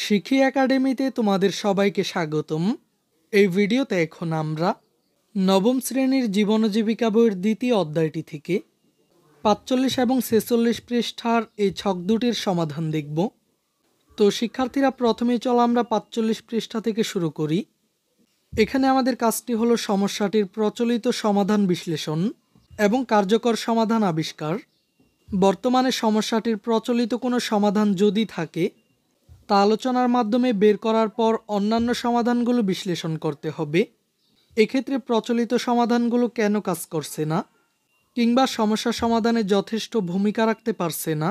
শিখি একাডেমিতে তোমাদের সবাইকে স্বাগতম। এই ভিডিওতে এখন আমরা নবম শ্রেণীর জীবন ও জীবিকা বইয়ের দ্বিতীয় অধ্যায়টি থেকে ৪৫ এবং ৪৬ পৃষ্ঠার এই ছক দুটির সমাধান দেখব। তো শিক্ষার্থীরা, প্রথমেই চলো আমরা ৪৫ পৃষ্ঠা থেকে শুরু করি। এখানে আমাদের কাজটি হলো সমস্যাটির প্রচলিত সমাধান বিশ্লেষণ এবং কার্যকর সমাধান আবিষ্কার। বর্তমানে সমস্যাটির প্রচলিত কোনো সমাধান যদি থাকে তা আলোচনার মাধ্যমে বের করার পর অন্যান্য সমাধানগুলো বিশ্লেষণ করতে হবে। এক্ষেত্রে প্রচলিত সমাধানগুলো কেন কাজ করছে না কিংবা সমস্যা সমাধানে যথেষ্ট ভূমিকা রাখতে পারছে না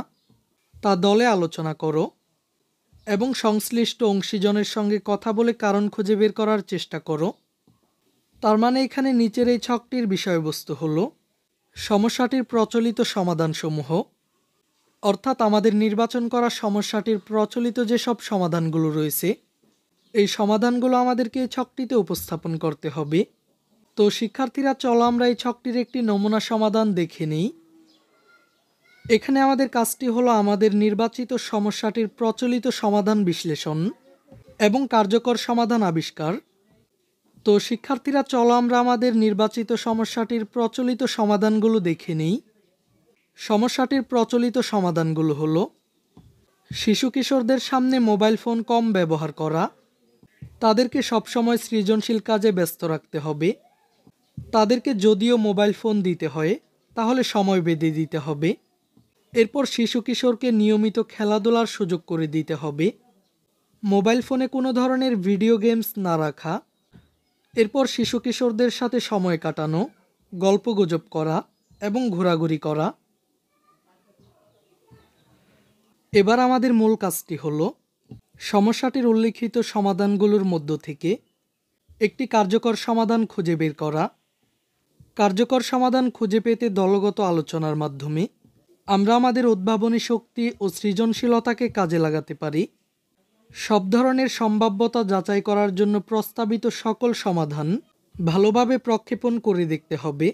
তা দলে আলোচনা করো এবং সংশ্লিষ্ট অংশীজনের সঙ্গে কথা বলে কারণ খুঁজে বের করার চেষ্টা করো। তার মানে এখানে নিচের এই ছকটির বিষয়বস্তু হলো সমস্যাটির প্রচলিত সমাধানসমূহ, অর্থাৎ আমাদের নির্বাচন করা সমস্যাটির প্রচলিত যেসব সমাধানগুলো রয়েছে এই সমাধানগুলো আমাদেরকে এই ছকটিতে উপস্থাপন করতে হবে। তো শিক্ষার্থীরা, চলো আমরা এই ছকটির একটি নমুনা সমাধান দেখে নিই। এখানে আমাদের কাজটি হলো আমাদের নির্বাচিত সমস্যাটির প্রচলিত সমাধান বিশ্লেষণ এবং কার্যকর সমাধান আবিষ্কার। তো শিক্ষার্থীরা, চলো আমরা আমাদের নির্বাচিত সমস্যাটির প্রচলিত সমাধানগুলো দেখে নিই। সমস্যাটির প্রচলিত সমাধানগুলো হলো শিশু কিশোরদের সামনে মোবাইল ফোন কম ব্যবহার করা, তাদেরকে সবসময় সৃজনশীল কাজে ব্যস্ত রাখতে হবে, তাদেরকে যদিও মোবাইল ফোন দিতে হয় তাহলে সময় বেঁধে দিতে হবে, এরপর শিশু কিশোরকে নিয়মিত খেলাধুলার সুযোগ করে দিতে হবে, মোবাইল ফোনে কোনো ধরনের ভিডিও গেমস না রাখা, এরপর শিশু কিশোরদের সাথে সময় কাটানো, গল্পগুজব করা এবং ঘোরাঘুরি করা। এবার আমাদের মূল কাজটি হলো সমস্যাটির উল্লিখিত সমাধানগুলোর মধ্য থেকে একটি কার্যকর সমাধান খুঁজে বের করা। কার্যকর সমাধান খুঁজে পেতে দলগত আলোচনার মাধ্যমে আমরা আমাদের উদ্ভাবনী শক্তি ও সৃজনশীলতাকে কাজে লাগাতে পারি। সব ধরনের সম্ভাব্যতা যাচাই করার জন্য প্রস্তাবিত সকল সমাধান ভালোভাবে প্রক্ষেপণ করে দেখতে হবে।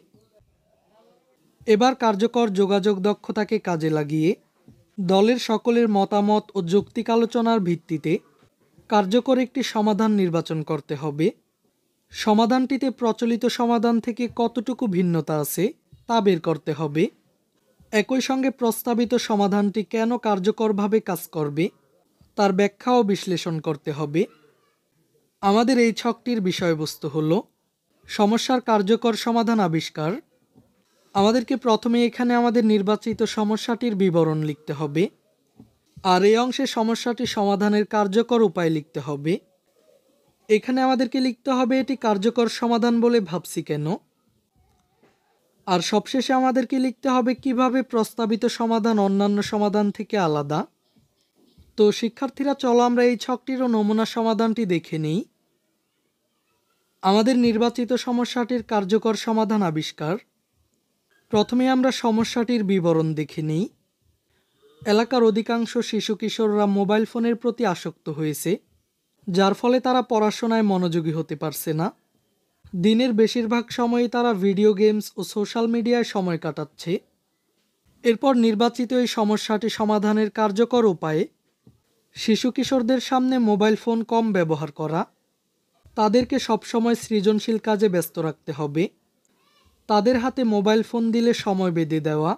এবার কার্যকর যোগাযোগ দক্ষতাকে কাজে লাগিয়ে দলের সকলের মতামত ও যৌক্তিক আলোচনার ভিত্তিতে কার্যকর একটি সমাধান নির্বাচন করতে হবে। সমাধানটিতে প্রচলিত সমাধান থেকে কতটুকু ভিন্নতা আছে তা বের করতে হবে। একই সঙ্গে প্রস্তাবিত সমাধানটি কেন কার্যকরভাবে কাজ করবে তার ব্যাখ্যা ও বিশ্লেষণ করতে হবে। আমাদের এই ছকটির বিষয়বস্তু হলো সমস্যার কার্যকর সমাধান আবিষ্কার। আমাদেরকে প্রথমে এখানে আমাদের নির্বাচিত সমস্যাটির বিবরণ লিখতে হবে, আর এই অংশে সমস্যাটি সমাধানের কার্যকর উপায় লিখতে হবে। এখানে আমাদেরকে লিখতে হবে এটি কার্যকর সমাধান বলে ভাবছি কেন, আর সবশেষে আমাদেরকে লিখতে হবে কিভাবে প্রস্তাবিত সমাধান অন্যান্য সমাধান থেকে আলাদা। তো শিক্ষার্থীরা, চলো আমরা এই ছকটিরও নমুনা সমাধানটি দেখে নিই। আমাদের নির্বাচিত সমস্যাটির কার্যকর সমাধান আবিষ্কার। প্রথমে আমরা সমস্যাটির বিবরণ দেখে নিই। এলাকার অধিকাংশ শিশু কিশোররা মোবাইল ফোনের প্রতি আসক্ত হয়েছে, যার ফলে তারা পড়াশোনায় মনোযোগী হতে পারছে না। দিনের বেশিরভাগ সময়ই তারা ভিডিও গেমস ও সোশ্যাল মিডিয়ায় সময় কাটাচ্ছে। এরপর নির্বাচিত এই সমস্যাটি সমাধানের কার্যকর উপায়ে শিশু কিশোরদের সামনে মোবাইল ফোন কম ব্যবহার করা, তাদেরকে সবসময় সৃজনশীল কাজে ব্যস্ত রাখতে হবে, তাদের হাতে মোবাইল ফোন দিলে সময় বেঁধে দেওয়া,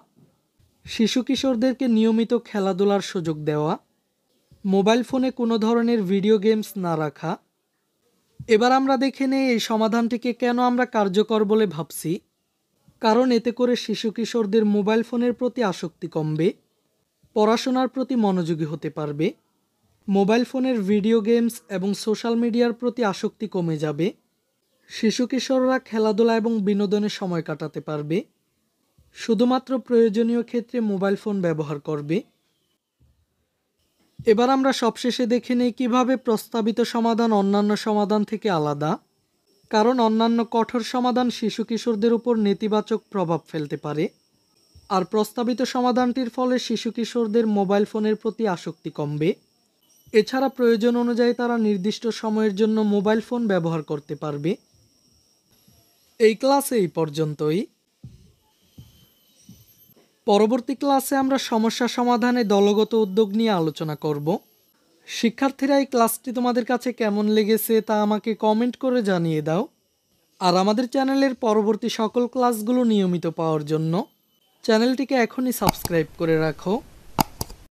শিশু কিশোরদেরকে নিয়মিত খেলাধুলার সুযোগ দেওয়া, মোবাইল ফোনে কোনো ধরনের ভিডিও গেমস না রাখা। এবার আমরা দেখে নেই এই সমাধানটিকে কেন আমরা কার্যকর বলে ভাবছি। কারণ এতে করে শিশু কিশোরদের মোবাইল ফোনের প্রতি আসক্তি কমবে, পড়াশোনার প্রতি মনোযোগী হতে পারবে, মোবাইল ফোনের ভিডিও গেমস এবং সোশ্যাল মিডিয়ার প্রতি আসক্তি কমে যাবে, শিশু কিশোররা খেলাধুলা এবং বিনোদনে সময় কাটাতে পারবে, শুধুমাত্র প্রয়োজনীয় ক্ষেত্রে মোবাইল ফোন ব্যবহার করবে। এবার আমরা সবশেষে দেখে নেই কিভাবে প্রস্তাবিত সমাধান অন্যান্য সমাধান থেকে আলাদা। কারণ অন্যান্য কঠোর সমাধান শিশু কিশোরদের উপর নেতিবাচক প্রভাব ফেলতে পারে, আর প্রস্তাবিত সমাধানটির ফলে শিশু কিশোরদের মোবাইল ফোনের প্রতি আসক্তি কমবে। এছাড়া প্রয়োজন অনুযায়ী তারা নির্দিষ্ট সময়ের জন্য মোবাইল ফোন ব্যবহার করতে পারবে। এই ক্লাসে এই পর্যন্তই। পরবর্তী ক্লাসে আমরা সমস্যা সমাধানে দলগত উদ্যোগ নিয়ে আলোচনা করব। শিক্ষার্থীরা, এই ক্লাসটি তোমাদের কাছে কেমন লেগেছে তা আমাকে কমেন্ট করে জানিয়ে দাও। আর আমাদের চ্যানেলের পরবর্তী সকল ক্লাসগুলো নিয়মিত পাওয়ার জন্য চ্যানেলটিকে এখনই সাবস্ক্রাইব করে রাখো।